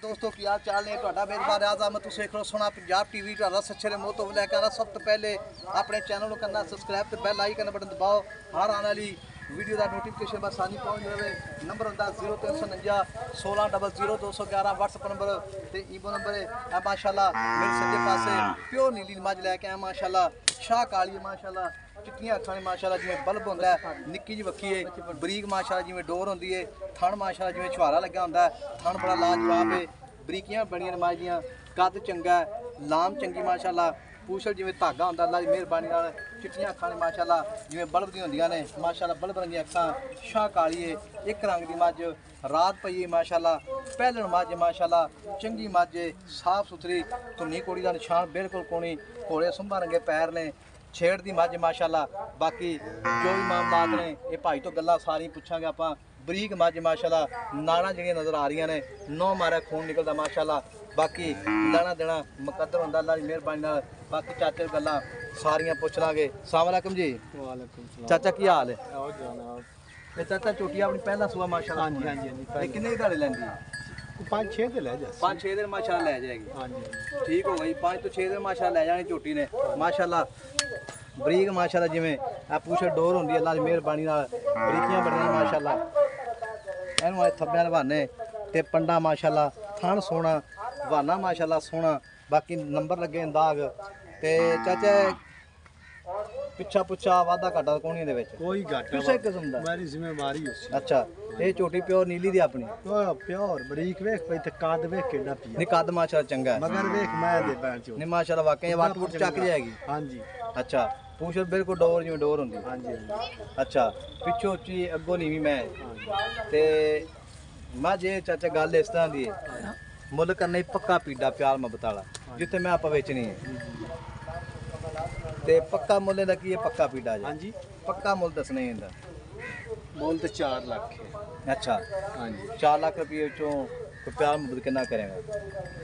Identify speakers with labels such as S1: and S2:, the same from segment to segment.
S1: दोस्तों की हाल चाल ने ਤੁਹਾਡਾ ਮੇਜ਼ਬਾਨ ਆਜ਼ਮ ਤੁਸੀਂ ਦੇਖ ਰਹੇ ਸੋਨਾ ਪੰਜਾਬ ਟੀਵੀ ਤੁਹਾਡਾ ਸੱਚੇ ਦੇ ਮੂੰਹ ਤੋਂ ਲੈ ਕੇ ਆ ਸਭ ਤੋਂ ਪਹਿਲੇ ਆਪਣੇ ਚੈਨਲ ਨੂੰ ਕਰਨਾ ਸਬਸਕ੍ਰਾਈਬ ਤੇ ਬੈਲ ਆਈਕਨ ਬਟਨ ਦਬਾਓ ਹਰ ਆਉਣ ਵਾਲੀ ਵੀਡੀਓ ਦਾ ਨੋਟੀਫਿਕੇਸ਼ਨ ਬਸ ਆਸਾਨੀ ਪਹੁੰਚ ਜਾਵੇ। ਨੰਬਰ ਹੁੰਦਾ 0349 16000211 WhatsApp ਨੰਬਰ ਤੇ ਈਮੋ ਨੰਬਰ ਹੈ। ਮਾਸ਼ਾਅੱਲਾ ਮੇਰੇ ਸੱਜੇ ਪਾਸੇ ਪਿਓਰ ਨੀਲੀ ਮੱਝ ਲੈ ਕੇ ਆਇਆ ਮਾਸ਼ਾਅੱਲਾ ਸ਼ਾਹ ਕਾਲੀ ਮਾਸ਼ਾਅੱਲਾ चिट्टियां अखां ने माशाल्लाह जिवें बल्ब होंदा है निक्की जी वक्की है बरीक माशाल्लाह जिवें डोर होंदी है थण माशाल्लाह जिवें छुहारा लगा होंदा है थण बड़ा लाजवाब है बरीकियां बड़ियां मां दियां कद चंगा है लाम चंगी माशाल्लाह पूछल जिवें धागा होंदा अल्लाह दी मेहरबानी नाल चिट्टियां अखां ने माशाल्लाह जिवें बल्ब दी होंदियां ने माशाल्लाह बल्ब रंगी अखां शाह काली है एक रंग दी मझ रात पई है माशाल्लाह पहलण मझ माशाल्लाह चंगी मझ साफ सुथरी धुनी कोड़ी दा निशान बिल्कुल कोनी घोड़े सुंभा रंगे पैर ने छेड़ दी मझ माशाल्लाह बाकी जो भी मामलात ने ये भाई तो गल्लां सारी पुछांगे आपां बरीक मझ माशाल्लाह नाड़ां जिहड़ियां नज़र आ रही ने नौ मारा खून निकलदा माशाल्लाह बाकी लेना देना मुकद्दर हुंदा अल्लाह दी मेहरबानी नाल बाकी चाचे गल्लां सारियां पुछ लांगे। अस्सलाम वालेकुम जी।
S2: वालेकुम सलाम
S1: चाचा की हाल है?
S2: आओ जनाब
S1: ये चाचा चोटी अपनी पहला सुआ माशाल्लाह
S2: हाँ जी
S1: ये कितने की दाड़े लैंदी है?
S2: 5-6 दे ले जा
S1: 5-6 दिन माशाल्लाह ले जाएगी।
S2: हाँ जी
S1: ठीक हो गई 5 तो 6 दिन माशाल्लाह ले जानी झोटी ने माशाल्लाह बरीक माशाल्लाह जिवें आ पूछ डोर होंदी अल्लाह दी मेहरबानी नाल बरीकियां बड़ियां माशाल्लाह एनू थब्बे लवाने ते पंडा माशाल्लाह थण सोना वाना माशाल्लाह सोना बाकी नंबर लगे दाग ते चाचा पिछा पुछा वादा घाटा कोनी दे विच
S2: कोई घाटा
S1: किसे किस्म दा
S2: मेरी जिम्मेवारी उस
S1: अच्छा ये झोटी प्योर नीली दी अपनी
S2: ओ प्योर बरीक वेख पई ते काद वेख केड़ा पिया
S1: नहीं कद माशाल्लाह चंगा है
S2: मगर वेख मैं दे पैर चो
S1: नहीं माशाल्लाह वाकई वाट वुट चक जाएगी।
S2: हाँ जी
S1: अच्छा पूछ बिल्कुल डोर जिवें डोर होंदी।
S2: हाँ जी
S1: अच्छा पिछो उच्ची अगों नीवी मैं ते मैं जे चाचा गल इस तरह दी है मुल करना पक्का पीड़ा प्यार मोहब्बत वाला जिथे मैं आप बेचनी है ते पक्का मुल दा की है पक्का पीड़ा
S2: हाँ जी
S1: पक्का मुल दसना ही इंदा
S2: मोल तो 4 लाख है।
S1: अच्छा
S2: हाँ जी
S1: 4 लाख रुपये चों तो प्यार मोहब्बत कितना करेगा?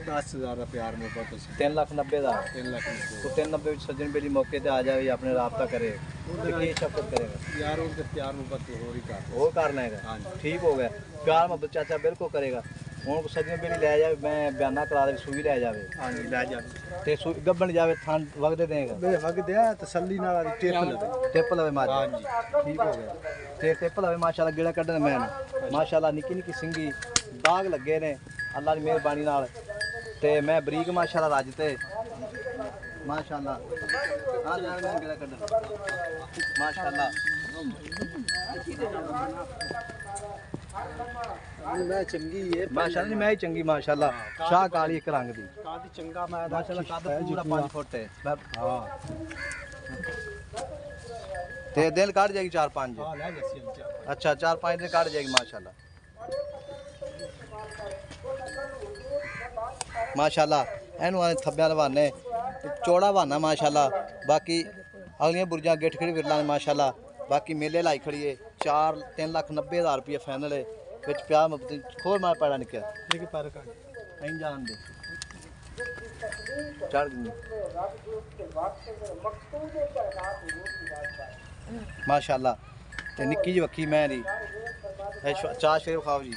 S2: 10,000 प्यार में बहुत
S1: 3,90,000
S2: 3 लाख
S1: तो 390 सज्जन बेली मौके ते आ जाए या अपने राब्ता करे तो की शफकत करेगा
S2: यार उनके प्यार मोहब्बत हो ही कर
S1: वो करना है।
S2: हाँ जी
S1: ठीक हो गया प्यार मोहब्बत चाचा बिल्कुल करेगा हूँ सज्जन बेली लै जाए मैं बयाना करा दे सूई लै जाए
S2: हाँ जी ले जा
S1: ते सूई गब्बन जाए थान वगदे देगा
S2: बे वग दे तसल्ली नाल टेप लवे
S1: टिप लवे मार
S2: हाँ जी
S1: ठीक हो गया ते टिप लवे माशाल्लाह गिला कड्ढन मैं माशाल्लाह निक्की निक्की सिंगी दाग लगे ने अल्लाह दी मेहरबानी नाल ते मैं बरीक माशाल्लाह रज ते माशाल्लाह आ जा गिला कड्ढन माशाल्लाह
S2: मैं चंगी है
S1: माशाल्लाह मैं ही चंगी माशाल्लाह शाह काली एक रंग दी
S2: कादी चंगा मैं
S1: माशाल्लाह कद पूरा 5 फुट है
S2: हां
S1: ते दिल काट जाएगी 4-5
S2: हां ले जैसी
S1: अच्छा 4-5 दिन काट जाएगी माशाल्लाह माशाल्लाह एनू आने थब्बे लवाने चौड़ा वाना माशाल्लाह बाकी अगलियां बुरजा गिठ खड़ी विरला ने माशाल्लाह बाकी मेले लाई खड़ी है 3,90,000 रुपये फाइनल है विच प्यार मोहब्बत खोल मार पैड़ा निकल
S2: लेके पैर काट
S1: नहीं जान दे चढ़ माशाल्लाह ते निक्की जी वक्की मैं दी चाह शेर खाओ जी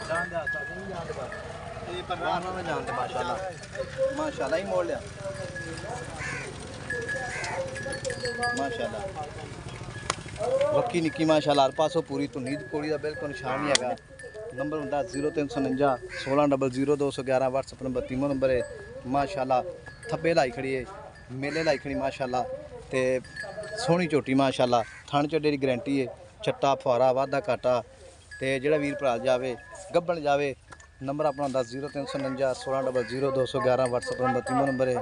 S1: जान दे ये पर राना में जान दे माशाल्लाह माशाल्लाह ही मोड़ लिया माशाल्लाह वक्की निक्की माशाल्लाह हर पासों पूरी धुनी कोड़ी का बिल्कुल निशान नहीं है। नंबर होंदा 0349 16000211 WhatsApp नंबर तीमो नंबर है माशाल्लाह थब्बे लाई खड़ी है मेले लाई खड़ी माशाल्लाह ते सोहनी झोटी माशाल्लाह थण चड्डे दी गारंटी है छट्टा फुआरा वाधा घाटा ते जेड़ा वीर भरा जावे गब्बन जावे नंबर अपना होंदा 0349 16000211 WhatsApp नंबर तीमो नंबर है।